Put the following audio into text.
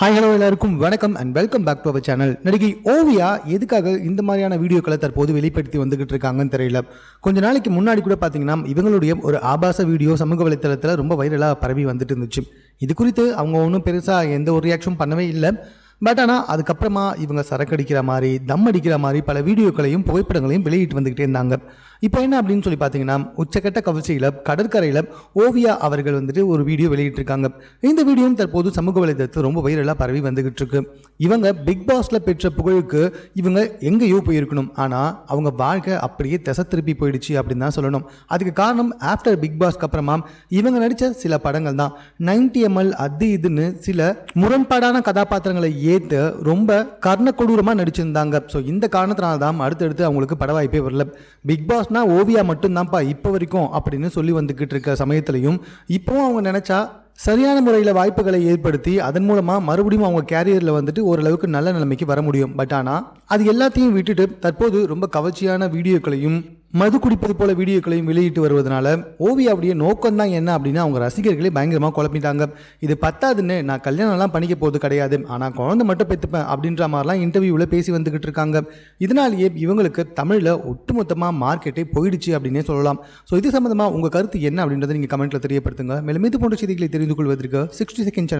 Hi hello எல்லாருக்கும் வணக்கம் and welcome back to our channel. நடிகை ஓவியா எதுக்காக இந்த மாதிரியான வீடியோக்களை தற்போது வெளிப்படுத்தி வந்துகிட்டு இருக்காங்கன்னு தெரியல. கொஞ்ச நாளைக்கு முன்னாடி கூட பார்த்தீங்கன்னா இவங்களுடைய ஒரு ஆபாச வீடியோ சமூக வலைத்தளத்தில் ரொம்ப வைரலாக பரவி வந்துட்டு இருந்துச்சு. இது குறித்து அவங்க ஒன்றும் பெருசாக எந்த ஒரு ரியாக்ஷன் பண்ணவே இல்லை. பட் ஆனால் அதுக்கப்புறமா இவங்க சரக்கடிக்கிற மாதிரி தம் அடிக்கிற மாதிரி பல வீடியோக்களையும் புகைப்படங்களையும் வெளியிட்டு வந்துக்கிட்டே இருந்தாங்க. இப்போ என்ன அப்படின்னு சொல்லி பார்த்தீங்கன்னா உச்சக்கட்ட கவர்ச்சியில் கடற்கரையில் ஓவியா அவர்கள் வந்துட்டு ஒரு வீடியோ வெளியிட்டிருக்காங்க. இந்த வீடியோவும் தற்போது சமூக வலைதளத்தில் ரொம்ப வைரலாக பரவி வந்துகிட்டு இருக்கு. இவங்க பிக் பாஸ்ல பெற்ற புகழுக்கு இவங்க எங்கேயோ போயிருக்கணும், ஆனால் அவங்க வாழ்க்கை அப்படியே திசை திருப்பி போயிடுச்சு அப்படின்னு தான் சொல்லணும். அதுக்கு காரணம் ஆஃப்டர் பிக் பாஸ்க்கு அப்புறமா இவங்க நடித்த சில படங்கள் தான். 90 ml அது இதுன்னு சில முரண்பாடான கதாபாத்திரங்களை ஏற்று ரொம்ப கர்ண கொடூரமாக நடிச்சிருந்தாங்க. ஸோ இந்த காரணத்தினால தான் அடுத்தடுத்து அவங்களுக்கு பட வாய்ப்பே வரல. பிக் பாஸ் ஓவியா மட்டும்தான்ப்பா இப்போ வரைக்கும் அப்படின்னு சொல்லி வந்துகிட்டு இருக்க சமயத்திலையும் இப்போவும் அவங்க நினைச்சா சரியான முறையில் வாய்ப்புகளை ஏற்படுத்தி அதன் மூலமாக மறுபடியும் அவங்க கேரியரில் வந்துட்டு ஓரளவுக்கு நல்ல நிலைமைக்கு வர முடியும். பட் ஆனால் அது எல்லாத்தையும் விட்டுட்டு தற்போது ரொம்ப கவர்ச்சியான வீடியோக்களையும் மது குடிப்பது போல வீடியோக்களையும் வெளியிட்டு வருவதனால ஓவியாவுடைய நோக்கம் தான் என்ன அப்படின்னு அவங்க ரசிகர்களே பயங்கரமாக குழப்பிட்டாங்க. இது பத்தாதுன்னு நான் கல்யாணம்லாம் பண்ணிக்க போது கிடையாது, ஆனால் குழந்தை மட்டும் பெற்றுப்பேன் அப்படின்ற மாதிரிலாம் இன்டர்வியூவில் பேசி வந்துக்கிட்டு இருக்காங்க. இதனாலேயே இவங்களுக்கு தமிழில் ஒட்டுமொத்தமாக மார்க்கெட்டே போயிடுச்சு அப்படின்னே சொல்லலாம். ஸோ இது சம்மந்தமாக உங்கள் கருத்து என்ன அப்படின்றத நீங்கள் கமெண்ட்டில் தெரியப்படுத்துங்க. மேலும் இது போன்ற செய்திகளை தெரிந்து கொள்வதற்கு 60 செகண்ட்